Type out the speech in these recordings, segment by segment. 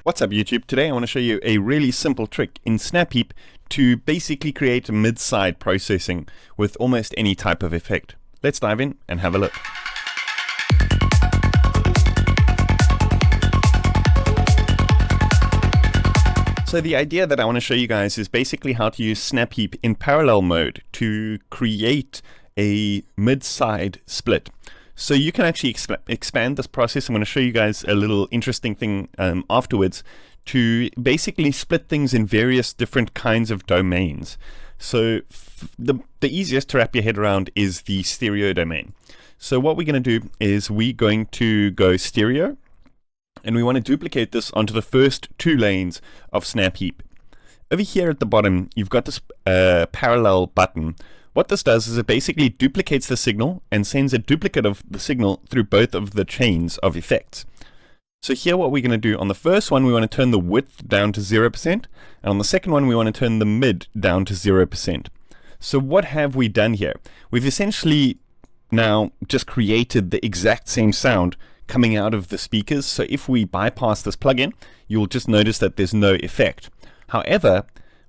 What's up YouTube? Today I want to show you a really simple trick in Snap Heap to basically create mid-side processing with almost any type of effect. Let's dive in and have a look. So the idea that I want to show you guys is basically how to use Snap Heap in parallel mode to create a mid-side split. So you can actually expand this process. I'm going to show you guys a little interesting thing afterwards to basically split things in various different kinds of domains. So the easiest to wrap your head around is the stereo domain. So what we're going to do is we're going to go stereo, and we want to duplicate this onto the first two lanes of Snap Heap. Over here at the bottom, you've got this parallel button. What this does is it basically duplicates the signal and sends a duplicate of the signal through both of the chains of effects. So here what we're going to do, on the first one we want to turn the width down to 0%, and on the second one we want to turn the mid down to 0%. So what have we done here? We've essentially now just created the exact same sound coming out of the speakers. So if we bypass this plugin, you'll just notice that there's no effect. However,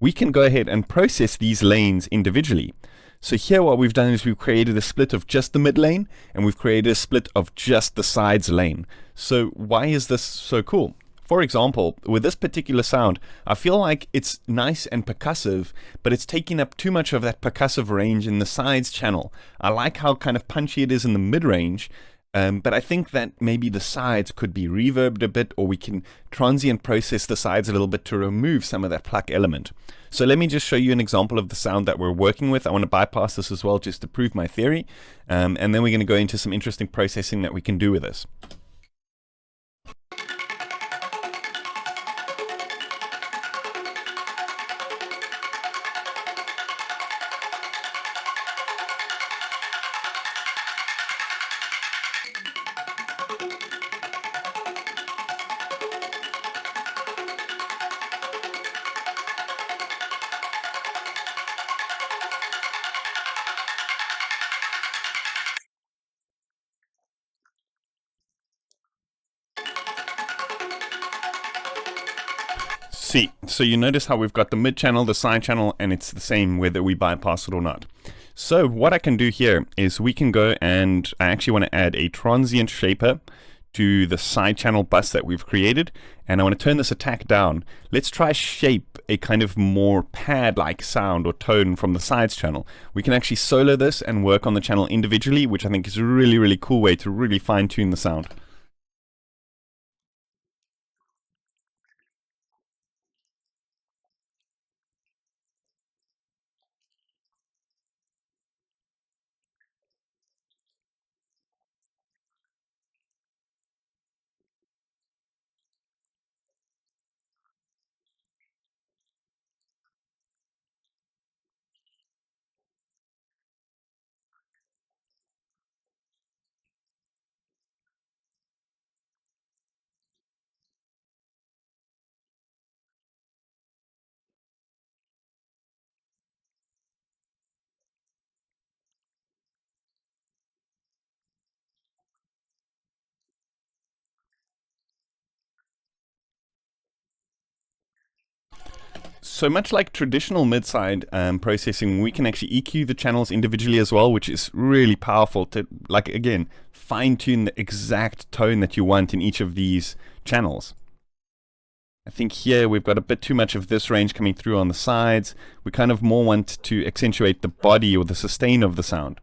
we can go ahead and process these lanes individually. So here what we've done is we've created a split of just the mid lane, and we've created a split of just the sides lane. So why is this so cool? For example, with this particular sound, I feel like it's nice and percussive, but it's taking up too much of that percussive range in the sides channel. I like how kind of punchy it is in the mid range, but I think that maybe the sides could be reverbed a bit, or we can transient process the sides a little bit to remove some of that pluck element. So let me just show you an example of the sound that we're working with. I want to bypass this as well just to prove my theory, and then we're going to go into some interesting processing that we can do with this. So you notice how we've got the mid channel, the side channel, and it's the same whether we bypass it or not. So what I can do here is we can go, and I actually want to add a transient shaper to the side channel bus that we've created, and I want to turn this attack down. Let's try shape a kind of more pad-like sound or tone from the sides channel. We can actually solo this and work on the channel individually, which I think is a really, really cool way to really fine-tune the sound. So much like traditional mid-side processing, we can actually EQ the channels individually as well, which is really powerful to, like, again, fine-tune the exact tone that you want in each of these channels. I think here we've got a bit too much of this range coming through on the sides. We kind of more want to accentuate the body or the sustain of the sound.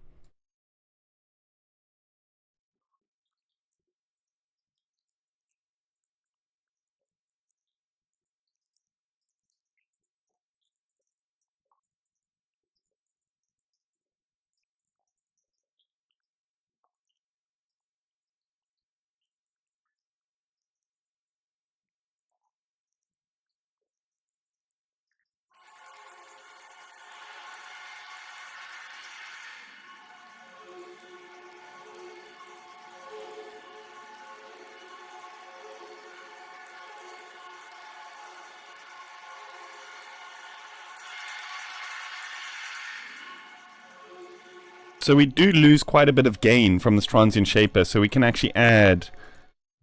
So we do lose quite a bit of gain from this transient shaper, so we can actually add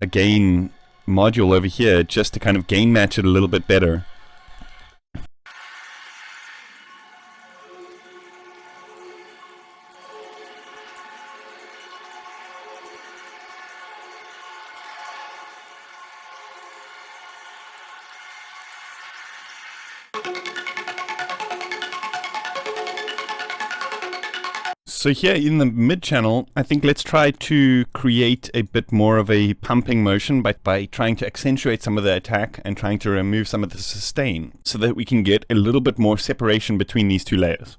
a gain module over here just to kind of gain match it a little bit better. So here in the mid channel, I think let's try to create a bit more of a pumping motion by trying to accentuate some of the attack and trying to remove some of the sustain so that we can get a little bit more separation between these two layers.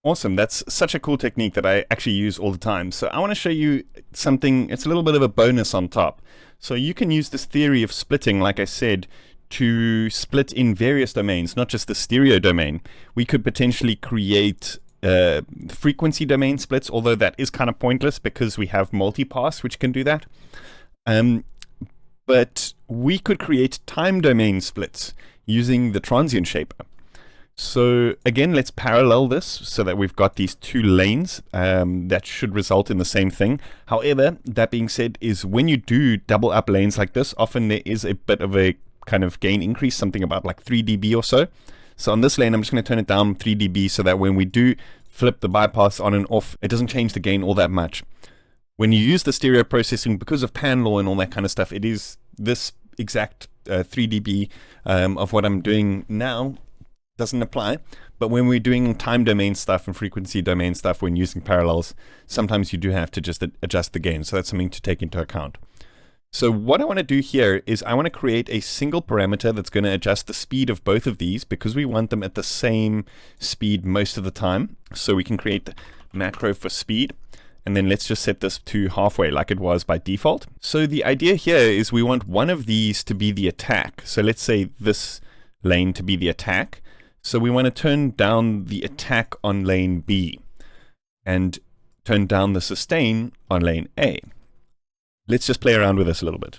Awesome, that's such a cool technique that I actually use all the time. So I want to show you something, it's a little bit of a bonus on top. So you can use this theory of splitting, like I said, to split in various domains, not just the stereo domain. We could potentially create frequency domain splits, although that is kind of pointless because we have multipass which can do that. But we could create time domain splits using the transient shaper. So again, let's parallel this so that we've got these two lanes that should result in the same thing. However, that being said, is when you do double up lanes like this, often there is a bit of a kind of gain increase, something about like 3 dB or so. So on this lane, I'm just going to turn it down 3 dB so that when we do flip the bypass on and off, it doesn't change the gain all that much. When you use the stereo processing, because of pan law and all that kind of stuff, it is this exact 3 dB of what I'm doing now doesn't apply. But when we're doing time domain stuff and frequency domain stuff when using parallels, sometimes you do have to just adjust the gain. So that's something to take into account. So what I want to do here is I want to create a single parameter that's going to adjust the speed of both of these because we want them at the same speed most of the time. So we can create the macro for speed. And then let's just set this to halfway like it was by default. So the idea here is we want one of these to be the attack. So let's say this lane to be the attack. So we want to turn down the attack on lane B and turn down the sustain on lane A. Let's just play around with this a little bit.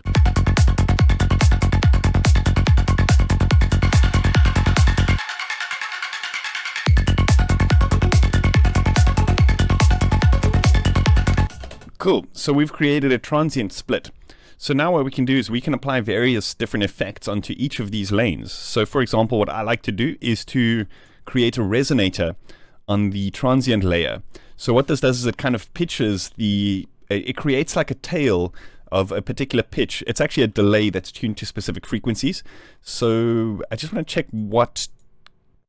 Cool, so we've created a transient split. So now what we can do is we can apply various different effects onto each of these lanes. So for example, what I like to do is to create a resonator on the transient layer. So what this does is it kind of pitches it creates like a tail of a particular pitch. It's actually a delay that's tuned to specific frequencies. So I just want to check what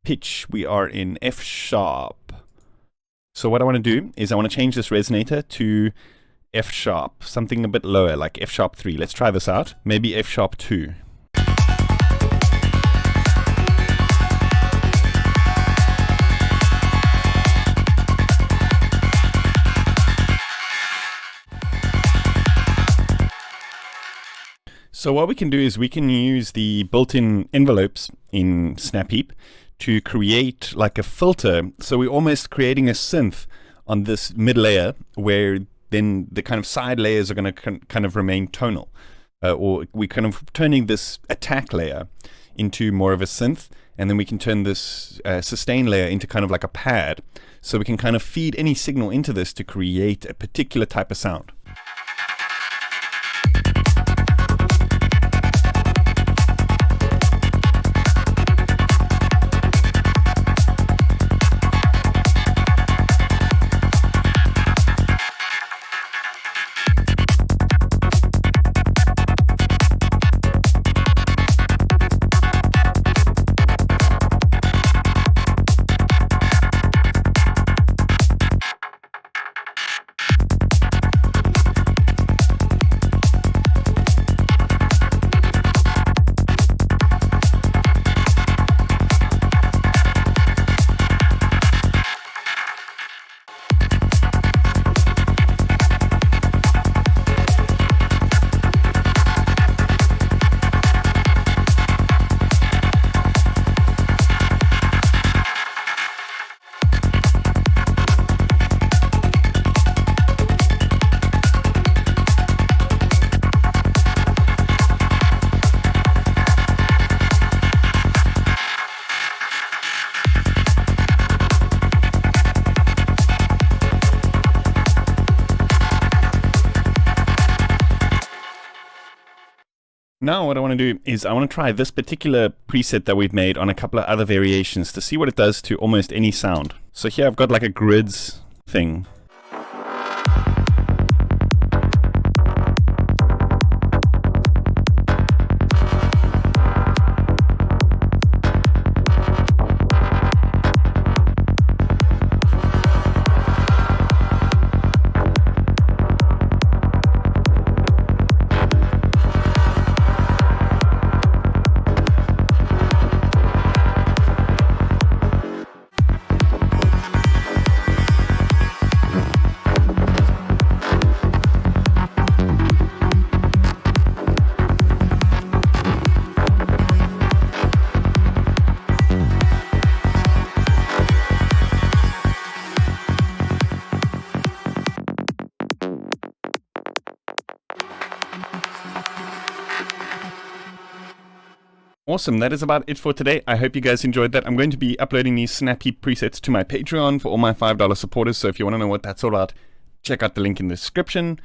pitch we are in, F sharp. So what I want to do is I want to change this resonator to F sharp, something a bit lower, like F sharp 3. Let's try this out. Maybe F sharp 2. So what we can do is we can use the built-in envelopes in Snap Heap to create like a filter. So we're almost creating a synth on this mid layer where then the kind of side layers are going to kind of remain tonal. Or we're kind of turning this attack layer into more of a synth, and then we can turn this sustain layer into kind of like a pad. So we can kind of feed any signal into this to create a particular type of sound. Now what I want to do is I want to try this particular preset that we've made on a couple of other variations to see what it does to almost any sound. So here I've got like a grids thing. Awesome, that is about it for today. I hope you guys enjoyed that. I'm going to be uploading these Snap Heap presets to my Patreon for all my $5 supporters, so if you want to know what that's all about, check out the link in the description.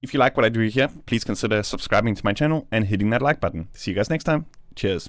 If you like what I do here, please consider subscribing to my channel and hitting that like button. See you guys next time. Cheers.